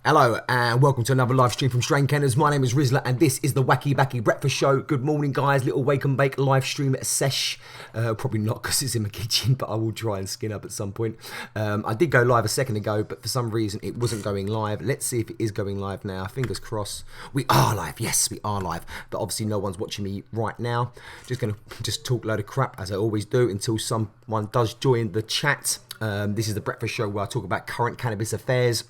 Hello and welcome to another live stream from Cainers. My name is Rizla and this is the Wakey Backy Breakfast Show. Good morning, guys. Little wake and bake live stream sesh. Probably not because it's in my kitchen, but I will try and skin up at some point. I did go live a second ago, but for some reason it wasn't going live. Let's see if it is going live now. Fingers crossed. We are live. Yes, we are live. But obviously no one's watching me right now. Just going to talk a load of crap as I always do until someone does join the chat. This is the breakfast show where I talk about current cannabis affairs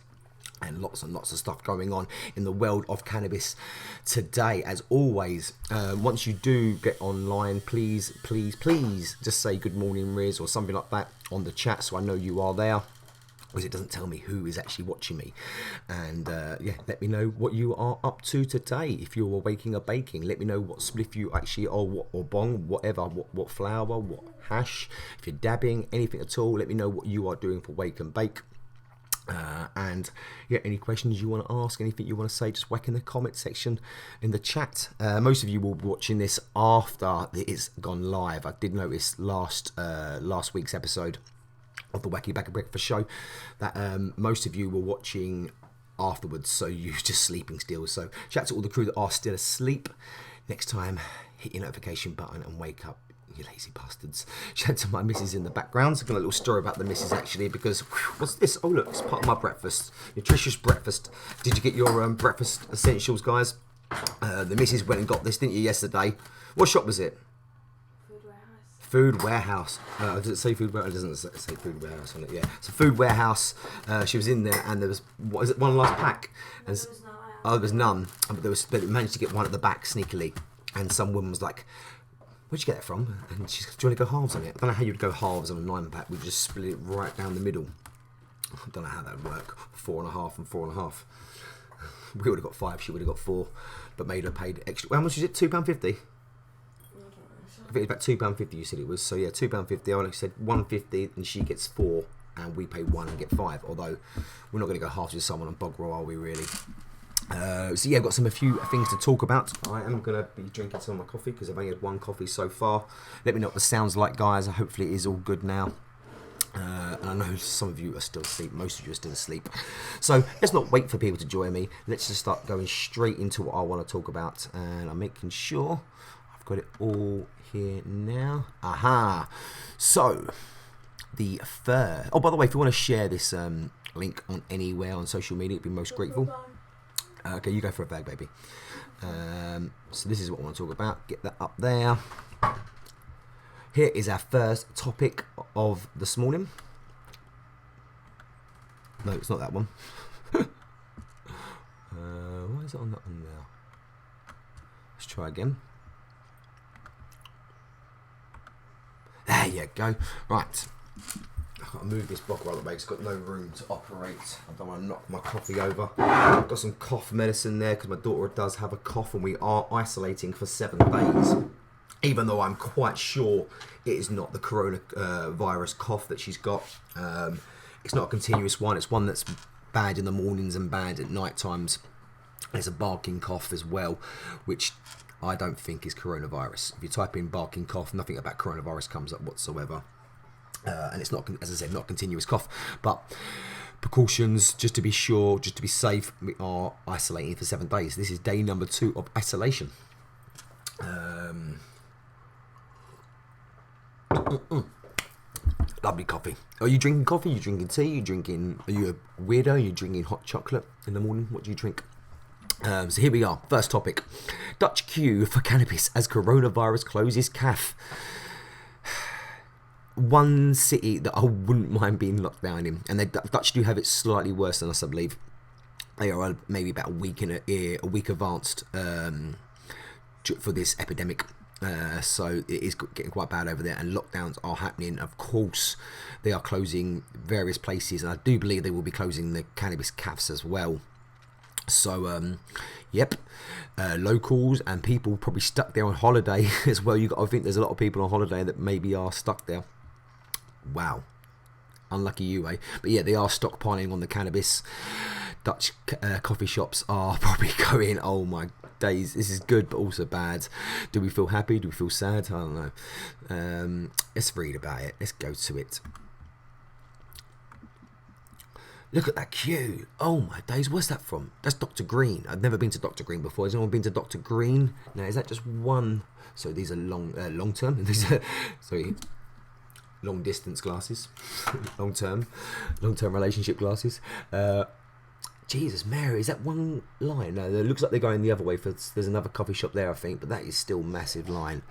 and lots of stuff going on in the world of cannabis today. As always, once you do get online, please just say good morning, Riz, or something like that on the chat so I know you are there, because it doesn't tell me who is actually watching me. And yeah, let me know what you are up to today. If you're waking or baking, let me know what spliff you actually are, or bong, whatever, what flour, what hash. If you're dabbing, anything at all, let me know what you are doing for wake and bake. And yeah, any questions you want to ask, anything you want to say, just whack in the comment section in the chat. Most of you will be watching this after it's gone live. I did notice last week's episode of the Wakey Backy Breakfast Show that most of you were watching afterwards, so you're just sleeping still. So shout out to all the crew that are still asleep. Next time, hit your notification button and wake up, you lazy bastards. Shout out to my missus in the background. So I've got a little story about the missus actually, because what's this? Oh look, it's part of my breakfast. Nutritious breakfast. Did you get your breakfast essentials, guys? The missus went and got this, didn't you, yesterday? What shop was it? Food Warehouse. Does it say Food Warehouse? It doesn't say Food Warehouse on it, yeah. So Food Warehouse, she was in there and there was, what is it, one last pack? And there was none. But it managed to get one at the back sneakily. And some woman was like, where'd you get that from? And she's like, do you want to go halves on it? I don't know how you'd go halves on a 9-pack. We'd just split it right down the middle. I don't know how that would work. 4.5 and 4.5. We would have got 5, she would have got 4. But made her paid extra. How much is it? £2.50? I think it's about £2.50 you said it was. So yeah, £2.50. I like said £1.50 and she gets 4. And we pay 1 and get 5. Although we're not going to go halves with someone on bog roll, are we really? So yeah, I've got a few things to talk about. I am going to be drinking some of my coffee because I've only had one coffee so far. Let me know what the sound's like, guys. Hopefully it is all good now. And I know some of you are still asleep. Most of you are still asleep. So let's not wait for people to join me. Let's just start going straight into what I want to talk about. And I'm making sure I've got it all here now. Aha. So the first... Oh, by the way, if you want to share this link on anywhere on social media, I'd be most grateful. Okay, you go for a bag, baby. So this is what I want to talk about. Get that up there. Here is our first topic of this morning. No, it's not that one. Why is it on that one now? Let's try again. There you go. Right. I've got to move this bottle out of the way. It's got no room to operate. I don't want to knock my coffee over. I've got some cough medicine there because my daughter does have a cough and we are isolating for 7 days. Even though I'm quite sure it is not the coronavirus cough that she's got. It's not a continuous one. It's one that's bad in the mornings and bad at night times. There's a barking cough as well, which I don't think is coronavirus. If you type in barking cough, nothing about coronavirus comes up whatsoever. And it's not, as I said, not continuous cough, but precautions, just to be sure, just to be safe, we are isolating for 7 days. This is day number 2 of isolation. Lovely coffee. Are you drinking coffee? Are you drinking tea? Are you a weirdo? Are you drinking hot chocolate in the morning? What do you drink? So here we are. First topic. Dutch queue for cannabis as coronavirus closes CAF. One city that I wouldn't mind being locked down in, and the Dutch do have it slightly worse than us, I believe. They are maybe about a week advanced for this epidemic. So it is getting quite bad over there, and lockdowns are happening. Of course, they are closing various places, and I do believe they will be closing the cannabis cafes as well. So, yep, locals and people probably stuck there on holiday as well. You got to think there's a lot of people on holiday that maybe are stuck there. Wow, unlucky you, eh? But yeah, they are stockpiling on the cannabis. Dutch coffee shops are probably going, oh my days, this is good but also bad. Do we feel happy? Do we feel sad? I don't know. Let's read about it. Let's go to it. Look at that queue. Oh my days, where's that from? That's Dr. Green. I've never been to Dr. Green before. Has anyone been to Dr. Green? Now, is that just one? So these are long term. These are, sorry, long distance glasses. long term relationship glasses. Jesus Mary, is that one line? No, it looks like they're going the other way. There's another coffee shop there, I think, but that is still massive line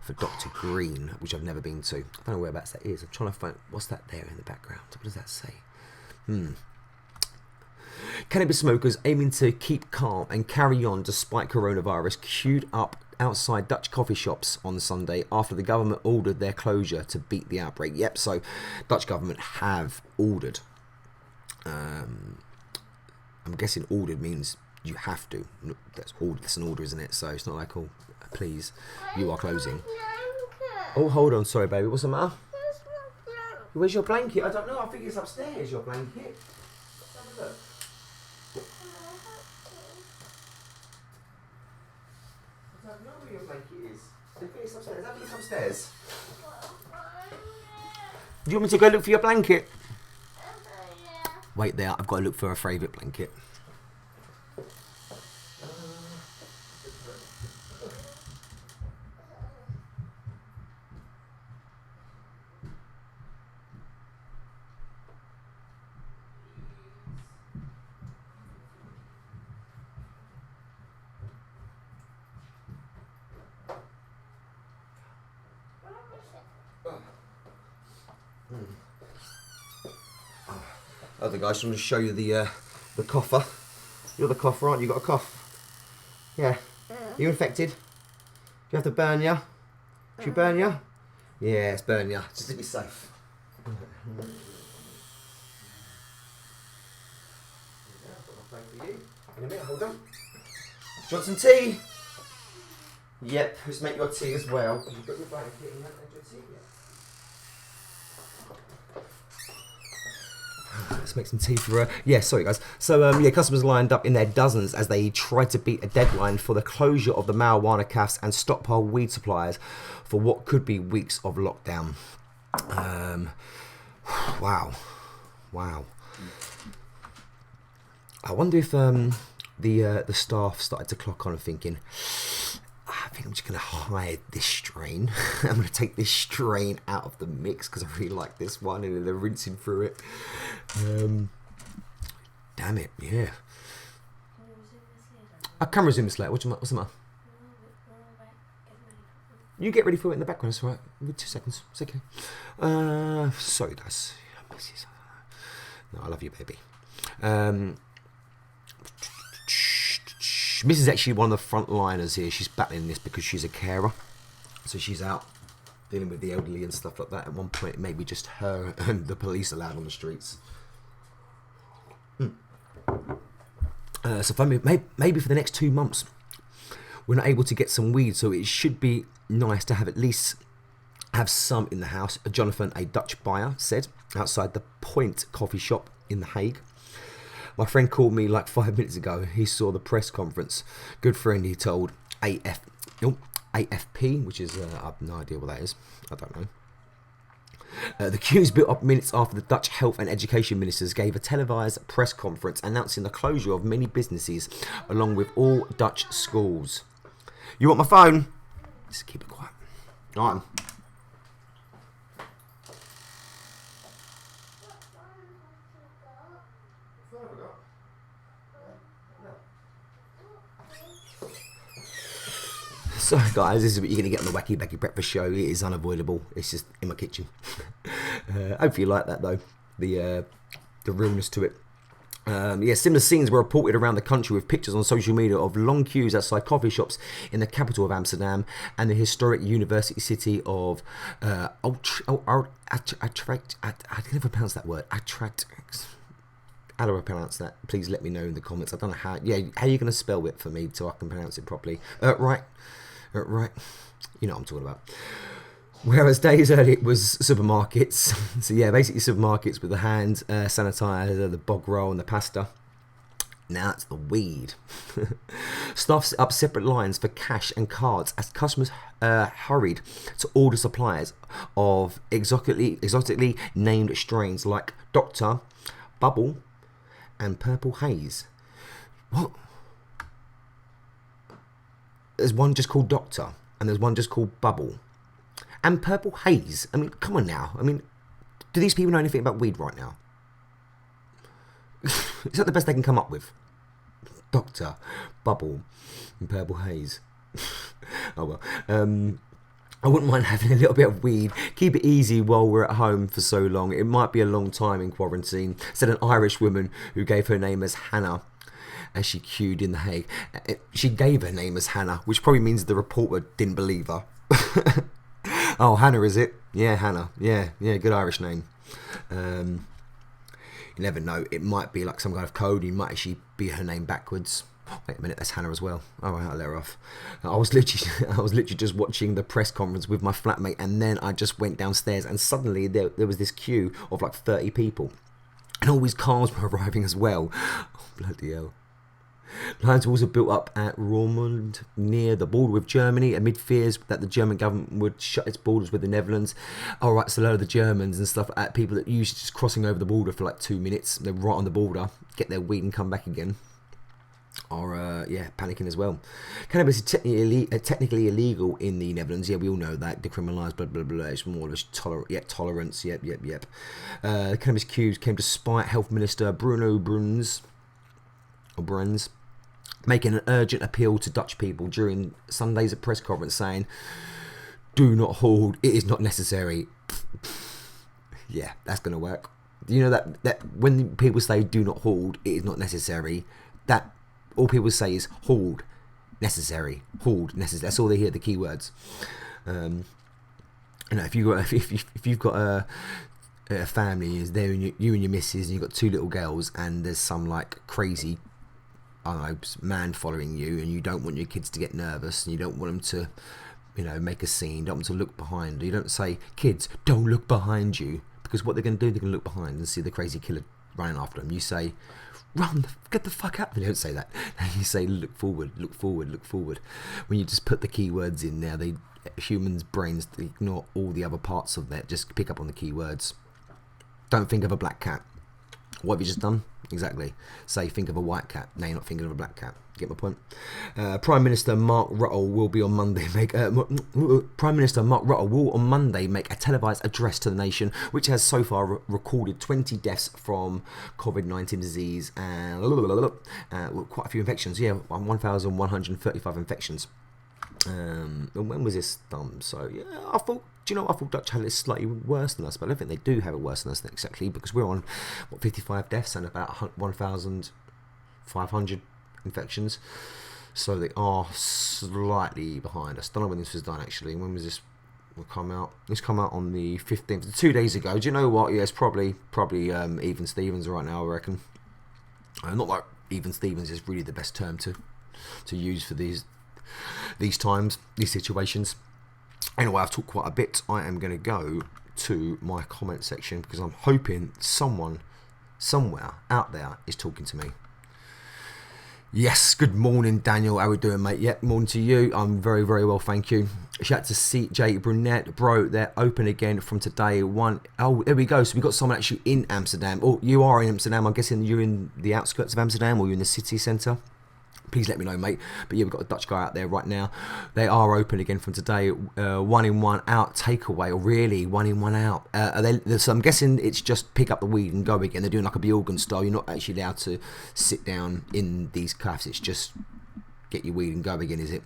for Dr. Green, which I've never been to. I don't know whereabouts that is. I'm trying to find, what's that there in the background? What does that say? Cannabis smokers aiming to keep calm and carry on despite coronavirus queued up outside Dutch coffee shops on Sunday after the government ordered their closure to beat the outbreak. Yep, so Dutch government have ordered. I'm guessing ordered means you have to. That's ordered. That's an order, isn't it? So it's not like, oh, please, you are closing. Oh, hold on. Sorry, baby. What's the matter? Where's your blanket? I don't know. I think it's upstairs, your blanket. Let's have a look. I don't know where your blanket is. I think it's upstairs. Have a look upstairs. Do you want me to go look for your blanket? Wait there. I've got to look for a favourite blanket. Other guys, I'm going to show you the cougher. You're the cougher, aren't you? You got a cough? Yeah. Are you infected? Do you have to burn you? Should we burn you? Yeah, it's burn you. Just to be safe. In a minute, hold on. Do you want some tea? Yep, let's make your tea as well. You've got your blanket and you haven't had your tea yet. Let's make some tea for yeah, sorry guys. So yeah, customers lined up in their dozens as they tried to beat a deadline for the closure of the marijuana cafes and stockpile weed suppliers for what could be weeks of lockdown. Wow. I wonder if the staff started to clock on and thinking, I think I'm just going to hide this strain. I'm going to take this strain out of the mix because I really like this one, and they're rinsing through it. Damn it, yeah. Our camera's in this later. What's the matter? You get ready for it in the background, it's alright. 2 seconds, it's okay. Sorry, guys. No, I love you, baby. Miss is actually one of the front liners here. She's battling this because she's a carer. So she's out dealing with the elderly and stuff like that. At one point, maybe just her and the police allowed on the streets. So maybe for the next 2 months, we're not able to get some weed. So it should be nice to have at least have some in the house. Jonathan, a Dutch buyer, said outside the Point coffee shop in The Hague. My friend called me like 5 minutes ago. He saw the press conference. Good friend, he told AFP, which is, I have no idea what that is. I don't know. The queues built up minutes after the Dutch health and education ministers gave a televised press conference announcing the closure of many businesses along with all Dutch schools. You want my phone? Just keep it quiet. All right. Sorry guys, this is what you're going to get on the Wakey Backy Breakfast show. It is unavoidable. It's just in my kitchen. Hopefully you like that though, the realness to it. Yeah, similar scenes were reported around the country with pictures on social media of long queues outside coffee shops in the capital of Amsterdam and the historic university city of Utrecht. I can never pronounce that word. Utrecht. How do I pronounce that? Please let me know in the comments. I don't know how. Yeah, how are you going to spell it for me so I can pronounce it properly? Right. You know what I'm talking about. Whereas days earlier it was supermarkets. So yeah, basically supermarkets with the hand sanitizer, the bog roll and the pasta. Now it's the weed. Staff set up separate lines for cash and cards as customers hurried to order supplies of exotically named strains like Dr. Bubble, and purple haze. What? There's one just called Doctor, and there's one just called Bubble. And purple haze. I mean, come on now. I mean, do these people know anything about weed right now? Is that the best they can come up with? Doctor, Bubble, and purple haze. Oh well. I wouldn't mind having a little bit of weed. Keep it easy while we're at home for so long. It might be a long time in quarantine, said an Irish woman who gave her name as Hannah as she queued in The Hague. She gave her name as Hannah, which probably means the reporter didn't believe her. Oh, Hannah, is it? Yeah, Hannah. Yeah, good Irish name. You never know. It might be like some kind of code. It might actually be her name backwards. Wait a minute, that's Hannah as well. All right, I'll let her off. I was literally just watching the press conference with my flatmate, and then I just went downstairs, and suddenly there was this queue of like 30 people, and all these cars were arriving as well. Oh, bloody hell. Lines were also built up at Roermond near the border with Germany amid fears that the German government would shut its borders with the Netherlands. All right, so a lot of the Germans and stuff, people that usually just crossing over the border for like 2 minutes, they're right on the border, get their weed and come back again. Are panicking as well. Cannabis is technically illegal in the Netherlands. Yeah, we all know that. Decriminalised, blah blah blah. It's more of tolerance. Yep. Cannabis queues came despite Health Minister Bruno Bruns making an urgent appeal to Dutch people during Sunday's press conference, saying, "Do not hold. It is not necessary." Yeah, that's gonna work. You know that when people say "do not hold," it is not necessary. That all people say is hold necessary. That's all they hear, the keywords. If you've got a family, is there you and your missus, and you've got 2 little girls, and there's some like crazy, I don't know, man following you, and you don't want your kids to get nervous, and you don't want them to, make a scene, don't want them to look behind. You don't say, "Kids, don't look behind you," because what they're going to do, they're going to look behind and see the crazy killer running after them. You say, "Run, get the fuck out." They don't say that. You say, "Look forward, look forward, look forward." When you just put the keywords in there, humans' brains ignore all the other parts of that. Just pick up on the keywords. Don't think of a black cat. What have you just done? Exactly. Say, think of a white cat. Now you're not thinking of a black cat. Get my point? Prime Minister Mark Rutte will on Monday make a televised address to the nation, which has so far recorded 20 deaths from COVID-19 disease and quite a few infections. Yeah, 1,135 infections. When was this done? So yeah, I thought Dutch had it slightly worse than us, but I don't think they do have it worse than us exactly, because we're on 55 deaths and about 1,500 infections, so they are slightly behind us. Don't know when this was done actually. When was this? Come out on the 15th, 2 days ago. Do you know what? Yeah, it's probably even Stevens right now, I reckon. Not like even Stevens is really the best term to use for these times, these situations. Anyway, I've talked quite a bit. I am going to go to my comment section because I'm hoping someone somewhere out there is talking to me. Yes, good morning, Daniel. How we doing, mate? Yeah, morning to you. I'm very, very well, thank you. Shout out to CJ Brunette. Bro, they're open again from today. Oh, there we go. So we got someone actually in Amsterdam. Oh, you are in Amsterdam. I'm guessing you're in the outskirts of Amsterdam, or you're in the city centre. Please let me know, mate. But yeah, we've got a Dutch guy out there right now. They are open again from today. 1 in 1 out takeaway. Really, 1 in 1 out. So I'm guessing it's just pick up the weed and go again. They're doing like a Bjorgen style. You're not actually allowed to sit down in these cafes. It's just get your weed and go again, is it?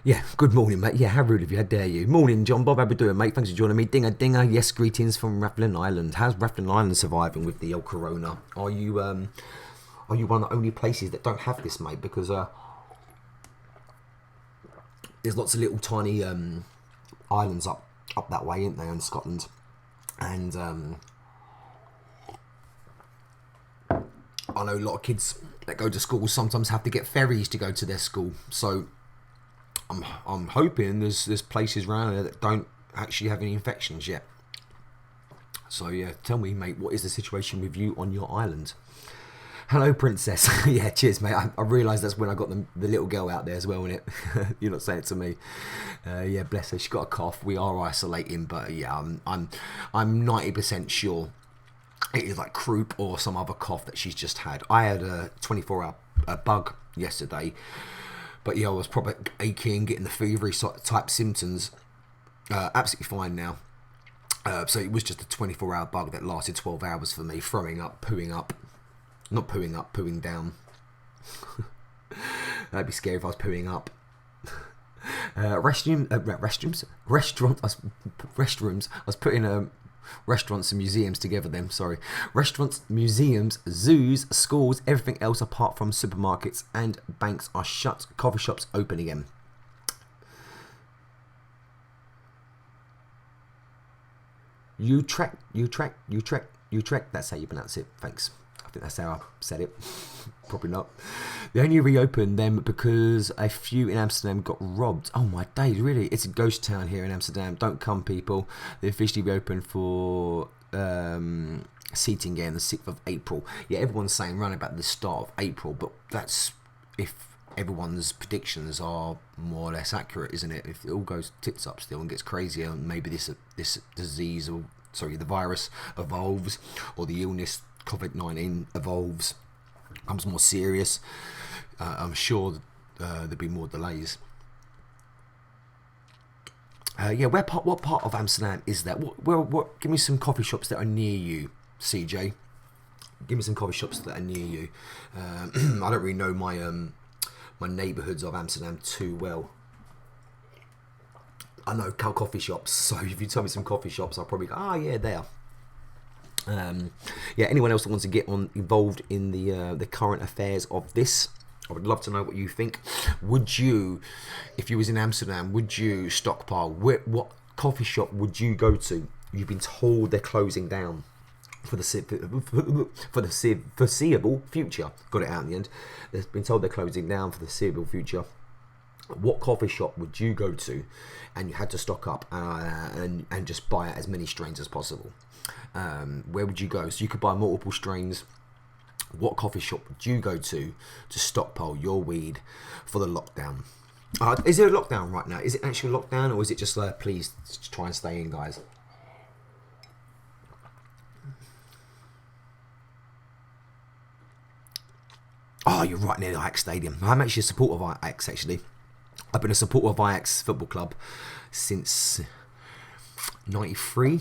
Yeah, good morning, mate. Yeah, how rude of you. How dare you. Morning, John Bob. How we doing, mate? Thanks for joining me. Dinger, dinger. Yes, greetings from Rathlin Island. How's Rathlin Island surviving with the old corona? Are you one of the only places that don't have this, mate? Because there's lots of little tiny islands up that way, isn't there, in Scotland? And I know a lot of kids that go to school sometimes have to get ferries to go to their school. So I'm hoping there's places around there that don't actually have any infections yet. So yeah, tell me, mate, what is the situation with you on your island? Hello, Princess. Yeah, cheers, mate. I realised that's when I got the little girl out there as well, innit? You're not saying it to me. Yeah, bless her. She got a cough. We are isolating, but yeah, I'm 90% sure it is like croup or some other cough that she's just had. I had a 24-hour bug yesterday, but yeah, I was probably aching, getting the fevery type symptoms. Absolutely fine now. So it was just a 24-hour bug that lasted 12 hours for me. Throwing up, pooing up. Not pooing up, pooing down. That'd be scary if I was pooing up. Restaurants. I was putting restaurants and museums together then, sorry. Restaurants, museums, zoos, schools, everything else apart from supermarkets and banks are shut. Coffee shops open again. Utrecht. That's how you pronounce it. Thanks. I think that's how I said it. Probably not. They only reopened them because a few in Amsterdam got robbed. Oh my days, really? It's a ghost town here in Amsterdam. Don't come, people. They officially reopened for seating again the 6th of April. Yeah, everyone's saying around about the start of April, but that's if everyone's predictions are more or less accurate, isn't it? If it all goes tits up still and gets crazier, maybe this disease, or sorry, the virus evolves, or the illness COVID-19 evolves, becomes more serious. I'm sure there'll be more delays. Yeah, what part of Amsterdam is that? What? Give me some coffee shops that are near you, CJ. Give me some coffee shops that are near you. I don't really know my neighbourhoods of Amsterdam too well. I know coffee shops, so if you tell me some coffee shops, I'll probably go, yeah, there. Yeah, anyone else that wants to get involved in the current affairs of this, I would love to know what you think. Would you, if you was in Amsterdam, would you stockpile? What coffee shop would you go to? You've been told they're closing down for the foreseeable future. Got it out in the end. They've been told they're closing down for the foreseeable future. What coffee shop would you go to, and you had to stock up and just buy as many strains as possible? Where would you go? So you could buy multiple strains. What coffee shop would you go to stockpile your weed for the lockdown? Is there a lockdown right now? Is it actually a lockdown, or is it just please try and stay in, guys? Oh, you're right near the Ajax Stadium. I'm actually a supporter of Ajax, actually. I've been a supporter of Ajax Football Club since 93,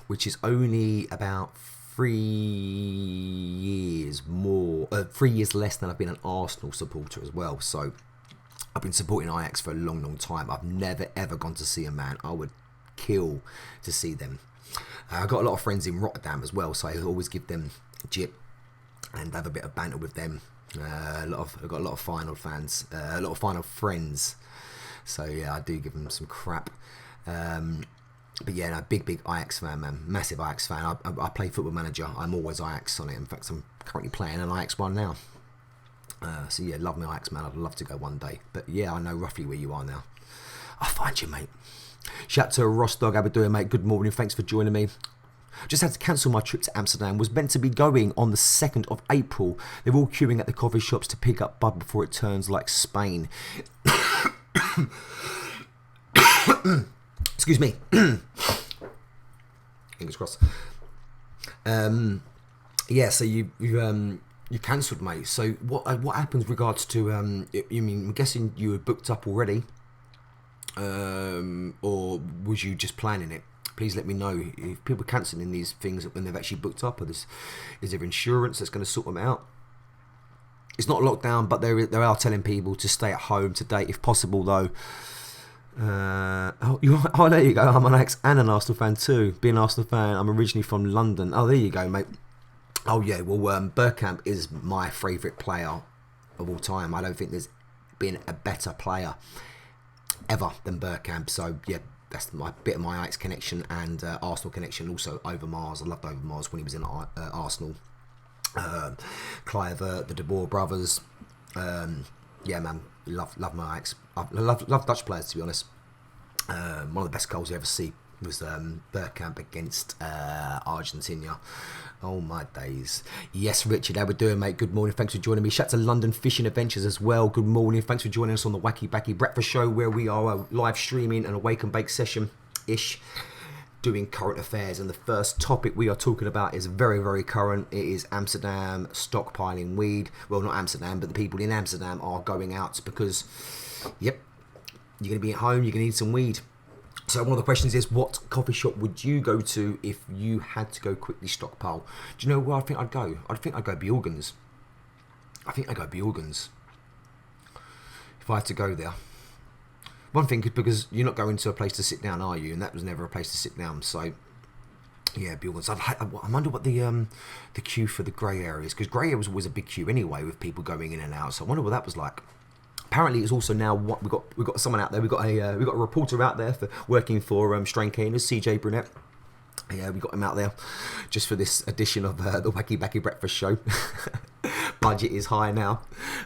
which is only about 3 years less than I've been an Arsenal supporter as well. So I've been supporting Ajax for a long, long time. I've never, ever gone to see a man. I would kill to see them. I've got a lot of friends in Rotterdam as well, so I always give them jip and have a bit of banter with them. I've got a lot of Final fans, a lot of Final friends. So yeah, I do give them some crap. But yeah, no, big Ajax fan, man. Massive Ajax fan. I play Football Manager. I'm always Ajax on it. In fact, I'm currently playing an Ajax one now. So yeah, love my Ajax, man. I'd love to go one day. But yeah, I know roughly where you are now. I'll find you, mate. Shout out to Ross Dog. How we doing, mate? Good morning. Thanks for joining me. Just had to cancel my trip to Amsterdam. Was meant to be going on the 2nd of April. They're all queuing at the coffee shops to pick up bud before it turns like Spain. Excuse me. Fingers crossed. Yeah, so you cancelled, mate. So what happens regards to I'm guessing you were booked up already, or was you just planning it? Please let me know if people are cancelling these things when they've actually booked up. Or is there insurance that's going to sort them out? It's not locked down, but they are telling people to stay at home today if possible, though. There you go. I'm an Ajax and an Arsenal fan too. Being an Arsenal fan, I'm originally from London. Oh, there you go, mate. Oh yeah, well, Bergkamp is my favourite player of all time. I don't think there's been a better player ever than Bergkamp. So yeah, that's my bit of my Ajax connection and Arsenal connection. Also Overmars. I loved Overmars when he was in Arsenal. Clivert, the De Boer brothers. Yeah, man, love my Ajax. I love Dutch players, to be honest. One of the best goals you ever see was Bergkamp against Argentina. Oh my days. Yes, Richard, how we doing, mate? Good morning. Thanks for joining me. Shout out to London Fishing Adventures as well. Good morning. Thanks for joining us on the Wakey Backy Breakfast Show, where we are live streaming and a wake and bake session ish. doing current affairs, and the first topic we are talking about is very, very current. It is Amsterdam stockpiling weed. Well, not Amsterdam, but the people in Amsterdam are going out because, yep, you're going to be at home, you're going to need some weed. So one of the questions is, what coffee shop would you go to if you had to go quickly stockpile? Do you know where I think I'd go? I think I'd go Bjorgen's. I think I'd go Bjorgen's if I had to go there. One thing, because you're not going to a place to sit down, are you? And that was never a place to sit down. So, yeah, Bjorgen's. I wonder what the queue for the grey area is, because grey area was always a big queue anyway with people going in and out. So I wonder what that was like. Apparently, it's also now what we got someone out there. We got a reporter out there for working for Cainers, CJ Brunette. Yeah, we got him out there just for this edition of the Wakey Backy Breakfast show. Budget is high now,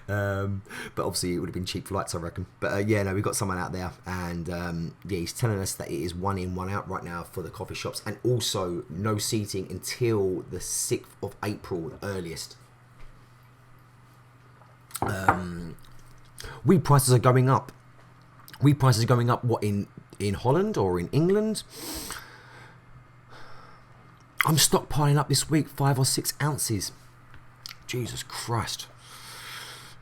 but obviously it would have been cheap flights, I reckon. But yeah, no, we got someone out there, and yeah, he's telling us that it is 1 in, 1 out right now for the coffee shops, and also no seating until the 6th of April, the earliest. Weed prices are going up. Weed prices are going up. What, in Holland or in England? I'm stockpiling up this week 5 or 6 ounces. Jesus Christ.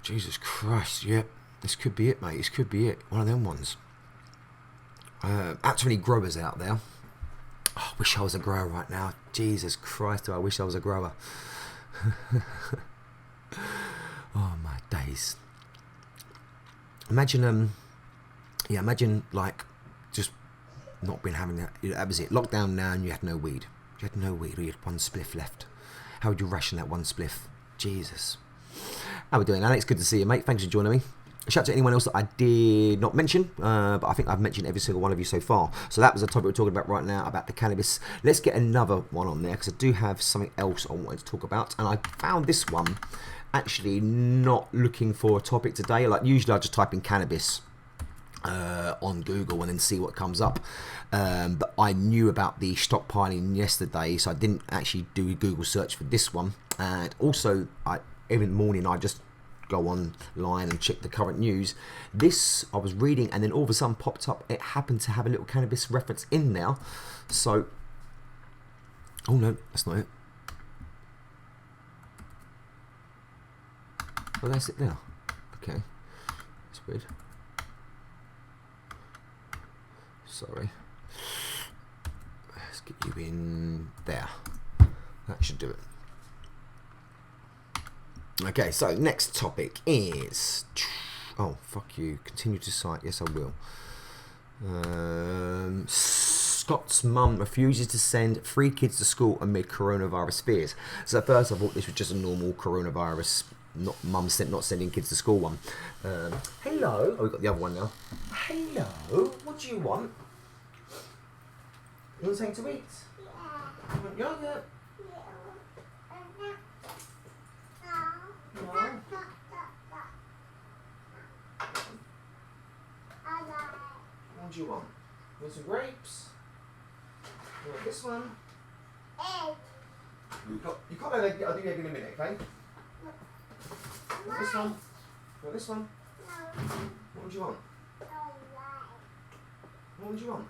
Jesus Christ, yep. This could be it, mate. This could be it. One of them ones. Actually, growers out there. Oh, I wish I was a grower right now. Jesus Christ, do I wish I was a grower. Oh, my days. Imagine, imagine, like, just not been having that. That was it. Lockdown now, and you had no weed. You had no weed, or you had 1 spliff left. How would you ration that 1 spliff? Jesus. How we doing, Alex? Good to see you, mate. Thanks for joining me. Shout out to anyone else that I did not mention, but I think I've mentioned every single one of you so far. So that was the topic we're talking about right now, about the cannabis. Let's get another one on there, because I do have something else I wanted to talk about. And I found this one actually not looking for a topic today. Like, usually I just type in cannabis on Google and then see what comes up. But I knew about the stockpiling yesterday, so I didn't actually do a Google search for this one. And also, every morning I just go online and check the current news. This I was reading, and then all of a sudden popped up. It happened to have a little cannabis reference in there. So, oh no, that's not it. Oh, that's it there. Okay, that's weird. Sorry. Let's get you in there. That should do it. Okay, so next topic is... Oh, fuck you. Continue to cite. Yes, I will. Scott's mum refuses to send 3 kids to school amid coronavirus fears. So at first I thought this was just a normal coronavirus, not mum not sending kids to school one. Hello. Oh, we've got the other one now. Hello. What do you want? You want something to eat? Yeah. You want yogurt? No. What do you want? You want some grapes? You want this one? Egg. You can't have egg. I'll do the egg in a minute, okay? You want this one? You want this one? No. What do you want? What do you want?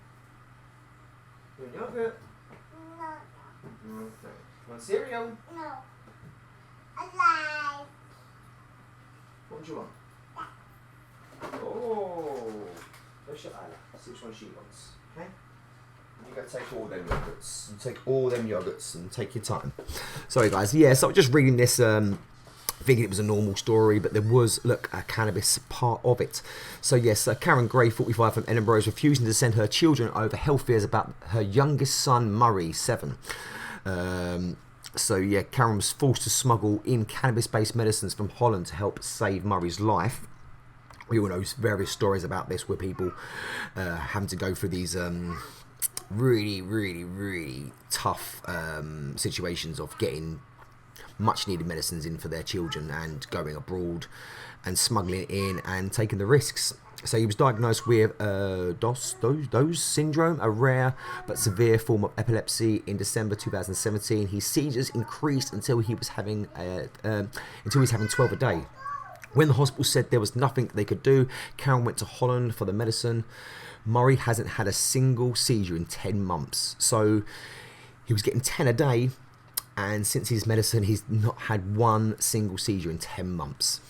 You want yogurt? No. Okay. You want cereal? No. Alive. What do you want? Oh. Where's your Isla? See which one she wants. Okay? You go take all them yogurts. You take all them yogurts and take your time. Sorry guys, yeah, so I'm just reading this, thinking it was a normal story, but there was, look, a cannabis part of it. So yes, Karen Gray, 45, from Edinburgh, is refusing to send her children over health fears about her youngest son, Murray, 7. So yeah, Karen was forced to smuggle in cannabis-based medicines from Holland to help save Murray's life. We all know various stories about this, where people having to go through these really tough situations of getting much needed medicines in for their children and going abroad and smuggling it in and taking the risks. So he was diagnosed with DOS syndrome, a rare but severe form of epilepsy, in December 2017. His seizures increased until he was having 12 a day. When the hospital said there was nothing they could do, Karen went to Holland for the medicine. Murray hasn't had a single seizure in 10 months. So he was getting 10 a day, and since his medicine, he's not had one single seizure in 10 months.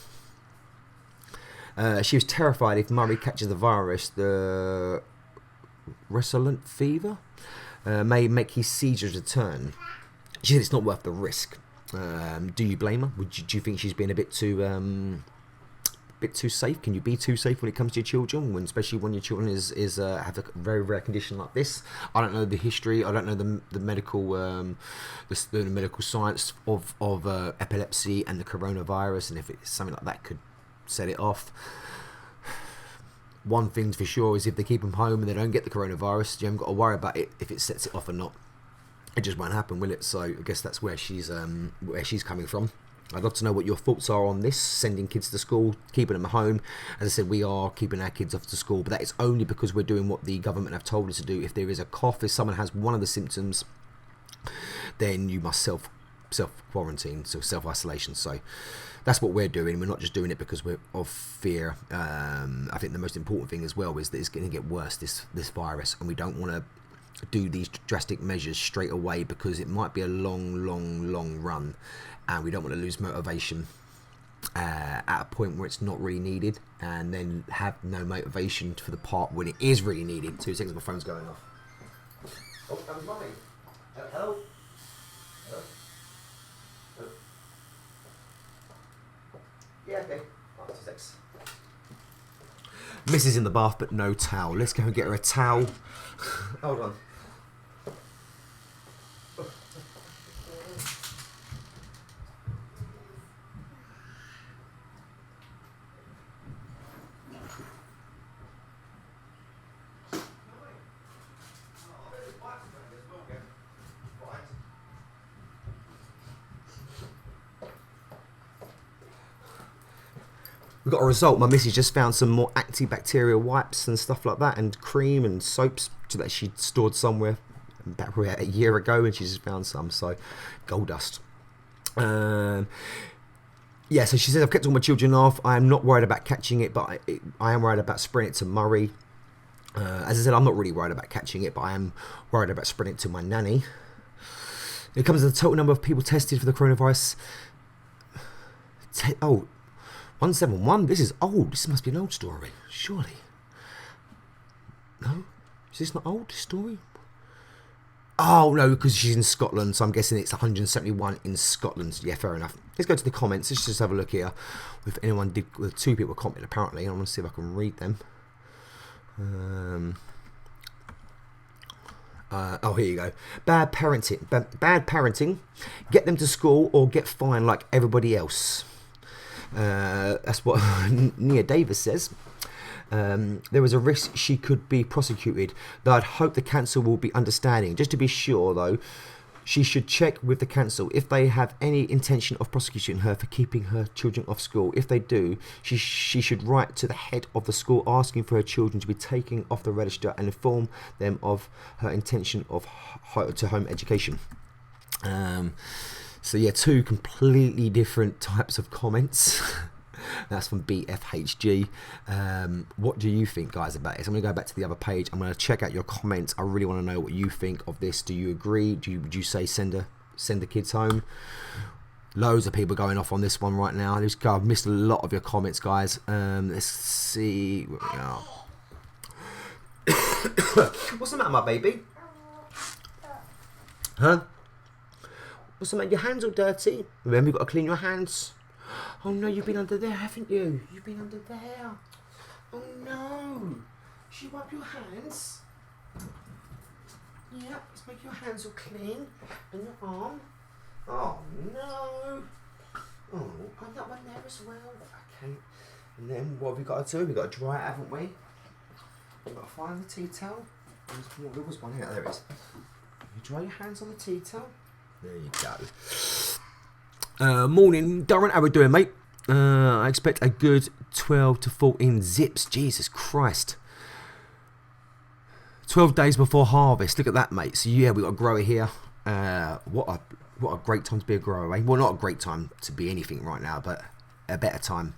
She was terrified if Murray catches the virus, the Rizla fever may make his seizures return. She said it's not worth the risk. Do you blame her? Do you think she's been a bit too safe? Can you be too safe when it comes to your children, especially when your children have a very rare condition like this? I don't know the history. I don't know the medical the medical science of epilepsy and the coronavirus, and if it's something like that could set it off. One thing's for sure is if they keep them home and they don't get the coronavirus, you haven't got to worry about it if it sets it off or not. It just won't happen, will it? So I guess that's where she's coming from. I'd love to know what your thoughts are on this, sending kids to school, keeping them at home. As I said, we are keeping our kids off to school, but that is only because we're doing what the government have told us to do. If there is a cough, if someone has one of the symptoms, then you must self-quarantine, so self-isolation. So that's what we're doing. We're not just doing it because we're of fear. I think the most important thing as well is that it's going to get worse, this virus, and we don't want to do these drastic measures straight away because it might be a long run, and we don't want to lose motivation at a point where it's not really needed, and then have no motivation for the part when it is really needed. 2 seconds, my phone's going off. Oh, that was mine. Hello? Hello? Hello? Yeah, okay. Oh, 2 seconds. Mrs. in the bath, but no towel. Let's go and get her a towel. Hold on. We got a result. My missus just found some more antibacterial wipes and stuff like that, and cream and soaps that she'd stored somewhere back a year ago, and she just found some. So, gold dust. Yeah, so she says, I've kept all my children off. I am not worried about catching it, but I am worried about spreading it to Murray. As I said, I'm not really worried about catching it, but I am worried about spreading it to my nanny. It comes to the total number of people tested for the coronavirus. 171, this is old. This must be an old story, surely. No? Is this not old, this story? Oh, no, because she's in Scotland, so I'm guessing it's 171 in Scotland. Yeah, fair enough. Let's go to the comments. Let's just have a look here. If anyone did, well, 2 people commented, apparently. I want to see if I can read them. Oh, here you go. Bad parenting. Get them to school or get fined like everybody else. That's what Nia Davis says. There was a risk she could be prosecuted, though I'd hope the council will be understanding. Just to be sure, though, she should check with the council if they have any intention of prosecuting her for keeping her children off school. If they do, she should write to the head of the school asking for her children to be taken off the register and inform them of her intention of to home education. So yeah, 2 completely different types of comments. That's from BFHG. What do you think, guys, about this? I'm going to go back to the other page. I'm going to check out your comments. I really want to know what you think of this. Do you agree? Would you say send the kids home? Loads of people going off on this one right now. I've missed a lot of your comments, guys. Let's see. What's the matter, my baby? Huh? What's the matter? Your hands all dirty. Remember, you've got to clean your hands. Oh no, you've been under there, haven't you? You've been under there. Oh no. Should you wipe your hands? Yeah, let's make your hands all clean. And your arm. Oh no. Oh, and that one there as well. Okay. And then what have we got to do? We've got to dry it, haven't we? We've got to find the tea towel. There was one here. There it is. You dry your hands on the tea towel. There you go. Morning, Darren. How we doing, mate? I expect a good 12 to 14 zips. Jesus Christ. 12 days before harvest. Look at that, mate. So yeah, we got a grower here. What a great time to be a grower, eh? Well, not a great time to be anything right now, but a better time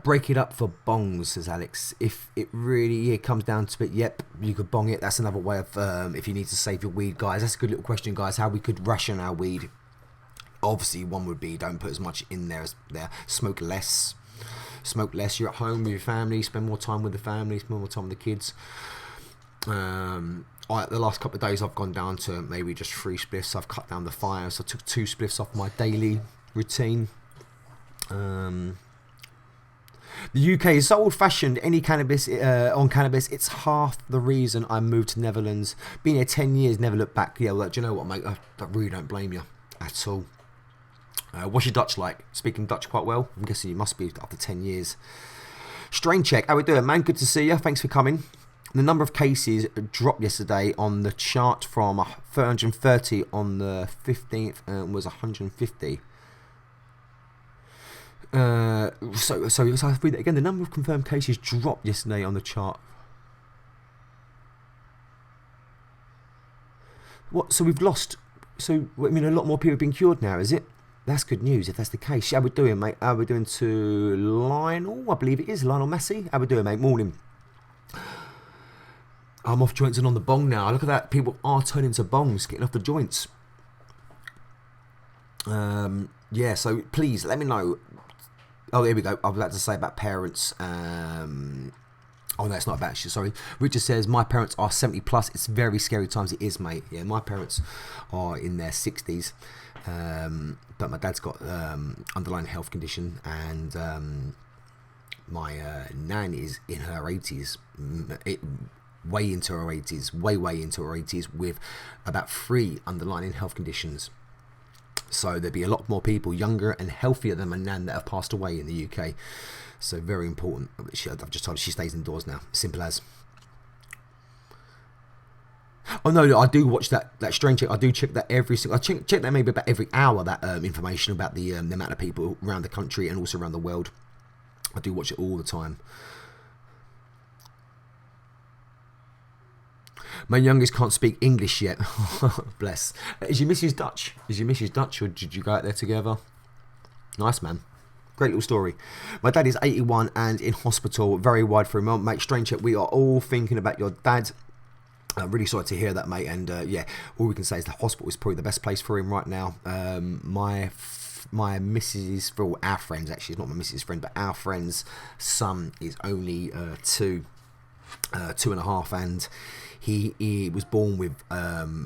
Break it up for bongs, says Alex. If it really comes down to it, yep, you could bong it. That's another way of, if you need to save your weed, guys. That's a good little question, guys, how we could ration our weed. Obviously, one would be don't put as much in there as there. Smoke less. Smoke less. You're at home with your family. Spend more time with the family. Spend more time with the kids. The last couple of days, I've gone down to maybe just 3 spliffs. I've cut down the fire, so I took 2 spliffs off my daily routine. The UK is so old-fashioned. Any cannabis on cannabis, it's half the reason I moved to Netherlands. Been here 10 years, never looked back. Yeah, well, do you know what, mate? I really don't blame you at all. What's your Dutch like? Speaking Dutch quite well? I'm guessing you must be after 10 years. Strain check. How we doing, man? Good to see you. Thanks for coming. The number of cases dropped yesterday on the chart from 330 on the 15th and was 150. So I read it again. The number of confirmed cases dropped yesterday on the chart. What? So we've lost. So I mean, a lot more people have been cured now, is it? That's good news if that's the case. How we doing, mate? How we doing to Lionel? I believe it is Lionel Massey. How we doing, mate? Morning. I'm off joints and on the bong now. Look at that. People are turning to bongs, getting off the joints. Yeah. So please let me know. Oh, there we go. I was about to say about parents. Oh, no, it's not about you. Sorry. Richard says, my parents are 70 plus. It's very scary times. It is, mate. Yeah, my parents are in their 60s. But my dad's got underlying health condition. And my nan is in her 80s. Way into her 80s. Way into her 80s with about 3 underlying health conditions. So there'd be a lot more people younger and healthier than my nan that have passed away in the UK. So very important. I've just told her she stays indoors now. Simple as. Oh no, I do watch that strain check. I do check that every single. I check that maybe about every hour. That information about the amount of people around the country and also around the world. I do watch it all the time. My youngest can't speak English yet. Bless. Is your missus Dutch? Or did you go out there together? Nice, man. Great little story. My dad is 81 and in hospital. Very wide for him. Mate, strange check. We are all thinking about your dad. I'm really sorry to hear that, mate. And yeah, all we can say is the hospital is probably the best place for him right now. My missus, for our friends, actually, it's not my missus' friend, but our friend's son is only 2.5, and he was born with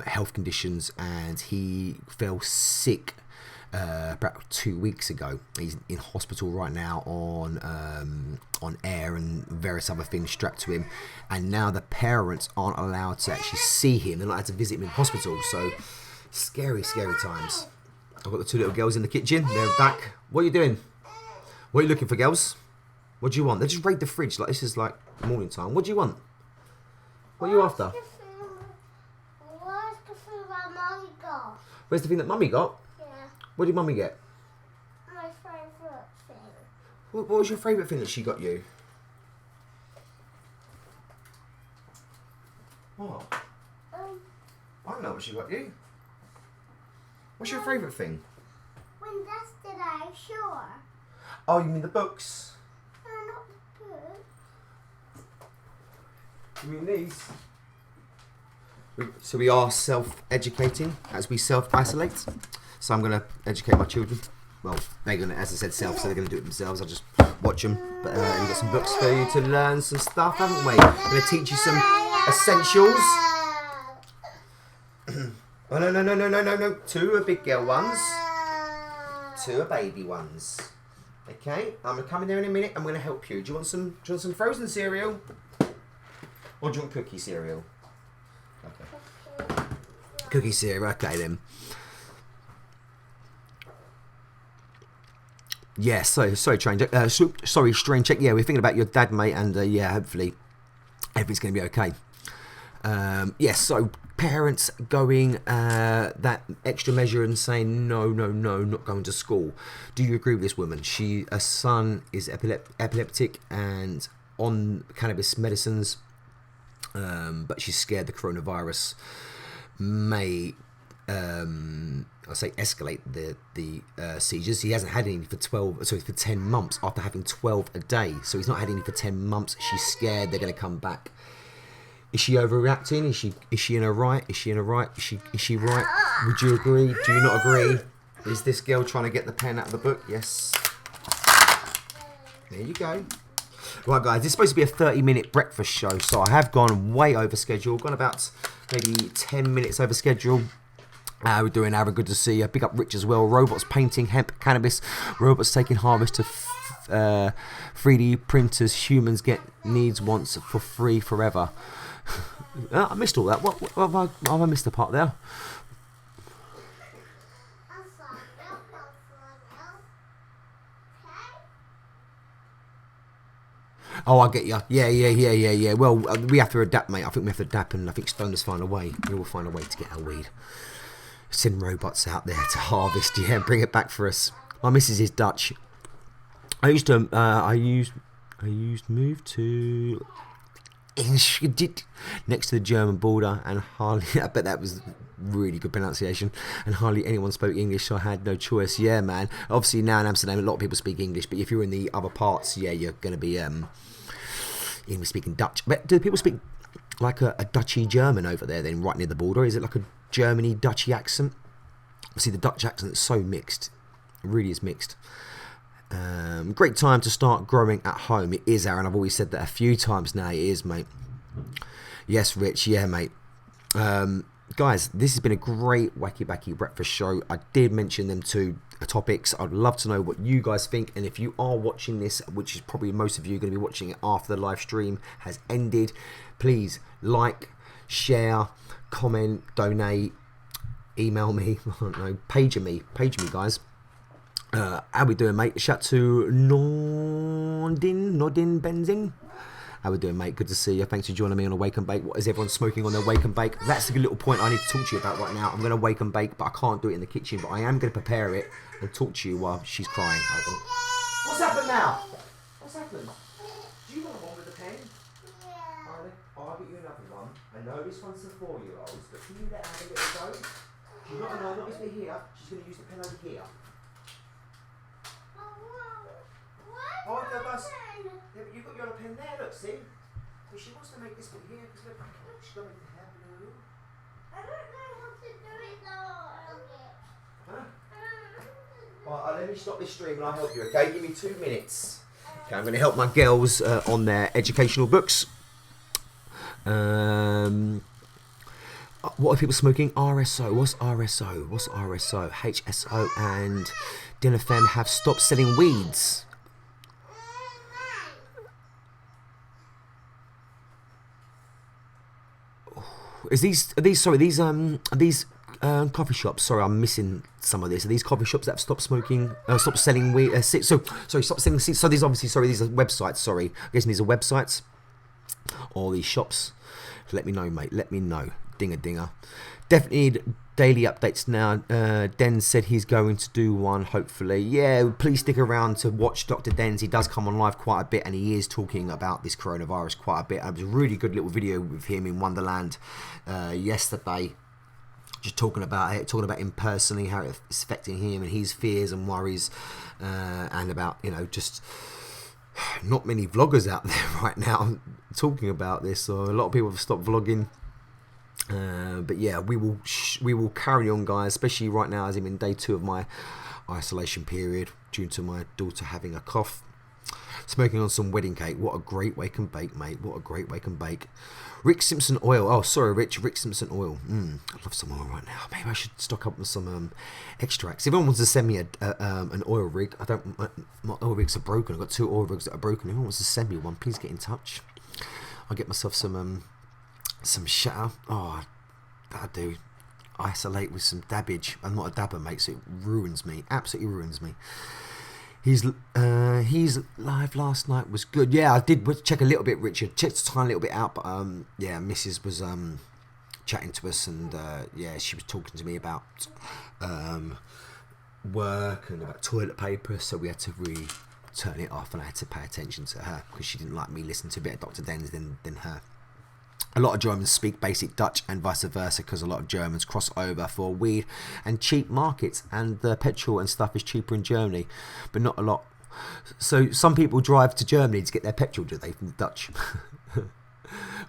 health conditions, and he fell sick about 2 weeks ago. He's in hospital right now on air and various other things strapped to him, and now the parents aren't allowed to actually see him. They're not allowed to visit him in hospital. So scary times. I've got the 2 little girls in the kitchen. They're back. What are you doing? What are you looking for, girls? What do you want? They just raid the fridge like this is like morning time. What do you want? What are you after? Where's the thing that Mummy got? Where's the thing that Mummy got? Yeah. What did Mummy get? My favourite thing. What was your favourite thing that she got you? What? I don't know what she got you. What's your favourite thing? When yesterday, sure. Oh, you mean the books? No, not the book. You mean these? So we are self-educating as we self-isolate. So I'm going to educate my children. Well, they're going to, as I said, so they're going to do it themselves. I'll just watch them. But we've got some books for you to learn some stuff, haven't we? I'm going to teach you some essentials. Oh, no. 2 are big girl ones. 2 are baby ones. Okay, I'm going to come in there in a minute. I'm going to help you. Do you want some frozen cereal? Or do you want cookie cereal? Okay. Cookie cereal, okay then. Yeah, sorry, Strain Check. Sorry, Strain Check. Yeah, we're thinking about your dad, mate, and yeah, hopefully everything's going to be okay. Yes, so parents going that extra measure and saying no, not going to school. Do you agree with this woman? Her son is epileptic and on cannabis medicines, but she's scared the coronavirus may I say escalate the seizures. He hasn't had any for 10 months after having 12 a day. So he's not had any for 10 months. She's scared they're going to come back. Is she overreacting? Is she in her right? Is she in her right? Is she right? Would you agree? Do you not agree? Is this girl trying to get the pen out of the book? Yes. There you go. Right, guys, this is supposed to be a 30-minute breakfast show, so I have gone way over schedule. Gone about maybe 10 minutes over schedule. We're doing Aaron, good to see you. Big up Rich as well. Robots painting, hemp, cannabis. Robots taking harvest to 3D printers. Humans get needs, wants for free forever. I missed all that. What have I missed the part there? Oh, I get you. Yeah. Well, we have to adapt, mate. I think we have to adapt, and I think stoners find a way. We will find a way to get our weed. Send robots out there to harvest, yeah, bring it back for us. My missus is Dutch. I used to move to next to the German border, and hardly, I bet that was really good pronunciation, and hardly anyone spoke English, so I had no choice. Yeah, man. Obviously now in Amsterdam a lot of people speak English, but if you're in the other parts, yeah, you're going to be English speaking Dutch. But do people speak like a Dutchy German over there then, right near the border? Is it like a Germany Dutchy accent? See, the Dutch accent is so mixed. It really is mixed. Great time to start growing at home. It is, Aaron. I've always said that a few times now. It is, mate. Yes, Rich. Yeah, mate. Guys, this has been a great Wakey Backy Breakfast show. I did mention them two topics. I'd love to know what you guys think. And if you are watching this, which is probably most of you are going to be watching it after the live stream has ended, please like, share, comment, donate, email me. I don't know. Page me, guys. How we doing, mate? Shout to Nordin Benzing. How we doing, mate? Good to see you. Thanks for joining me on a Wake and Bake. What is everyone smoking on their Wake and Bake? That's a good little point I need to talk to you about right now. I'm going to wake and bake, but I can't do it in the kitchen. But I am going to prepare it and talk to you while she's crying. What's happened now? What's happened? Do you want one with the pen? Yeah. I'll get you another one. I know this one's for 4-year-olds, but can you let her have a little go? She's not going to obviously here. She's going to use the pen over here. Oh, okay, bus. Yeah, but you've got your other pen there, look, see? Well, she wants to make this bit here, because look, she's got to make the hair blue. I don't know how to do it though. Huh? Alright, let me stop this stream and I'll help you, okay? Give me 2 minutes. Okay, I'm going to help my girls on their educational books. What are people smoking? RSO. What's RSO? What's RSO? HSO and Dinner Femme have stopped selling weeds. Are these coffee shops? Sorry, I'm missing some of this. Are these coffee shops that have stopped smoking, stopped selling weed? Stop selling seeds. So these obviously, these are websites. Sorry, I'm guessing these are websites or these shops. Let me know, mate. Let me know. Dinger. Definitely need daily updates now. Den said he's going to do one, hopefully. Yeah, please stick around to watch Dr. Den's. He does come on live quite a bit, and he is talking about this coronavirus quite a bit. It was a really good little video with him in Wonderland yesterday, just talking about it, talking about him personally, how it's affecting him and his fears and worries, and about, just not many vloggers out there right now talking about this. So a lot of people have stopped vlogging. But yeah, we will carry on, guys, especially right now as I'm in day 2 of my isolation period due to my daughter having a cough. Smoking on some wedding cake. What a great wake and bake, mate. What a great wake and bake. Rick Simpson oil. Oh, sorry, Rich. Rick Simpson oil. I love some oil right now. Maybe I should stock up with some extracts. If anyone wants to send me an oil rig, my oil rigs are broken. I've got 2 oil rigs that are broken. If anyone wants to send me one, please get in touch. I'll get myself some shatter. Oh, I do. Isolate with some dabbage. I'm not a dabber, mate, so it ruins me. Absolutely ruins me. He's live last night was good. Yeah, I did check a little bit, Richard. Checked a tiny little bit out, but yeah, Mrs. was chatting to us, and yeah, she was talking to me about work and about toilet paper, so we had to really turn it off, and I had to pay attention to her because she didn't like me listening to a bit of Dr. Den's than her. A lot of Germans speak basic Dutch and vice versa, because a lot of Germans cross over for weed and cheap markets, and the petrol and stuff is cheaper in Germany, but not a lot. So some people drive to Germany to get their petrol, do they, from the Dutch?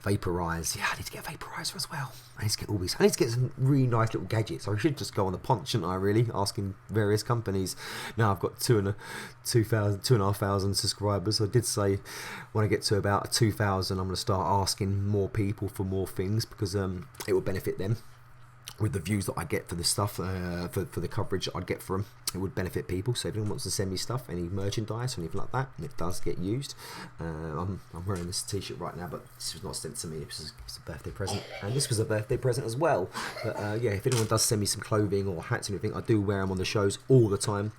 Vaporize. Yeah, I need to get a vaporizer as well. I need to get all these. I need to get some really nice little gadgets. I should just go on the punch, shouldn't I, really? Asking various companies. Now I've got 2,500 subscribers. I did say when I get to about 2,000, I'm going to start asking more people for more things, because it will benefit them. With the views that I get for the stuff, for the coverage that I'd get from, it would benefit people. So if anyone wants to send me stuff, any merchandise or anything like that, and it does get used, I'm wearing this t-shirt right now, but this was not sent to me. This was a birthday present, and this was a birthday present as well. But yeah, if anyone does send me some clothing or hats and anything, I do wear them on the shows all the time.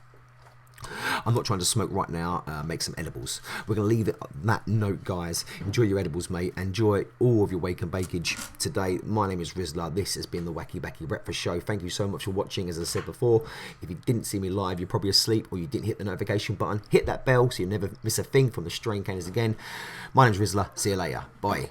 I'm not trying to smoke right now. Make some edibles. We're going to leave it on that note, guys. Enjoy your edibles, mate. Enjoy all of your wake and bakage today. My name is Rizla. This has been the Wakey Backy Breakfast Show. Thank you so much for watching. As I said before, if you didn't see me live, you're probably asleep, or you didn't hit the notification button. Hit that bell so you never miss a thing from the Cainers again. My name's Rizla. See you later. Bye.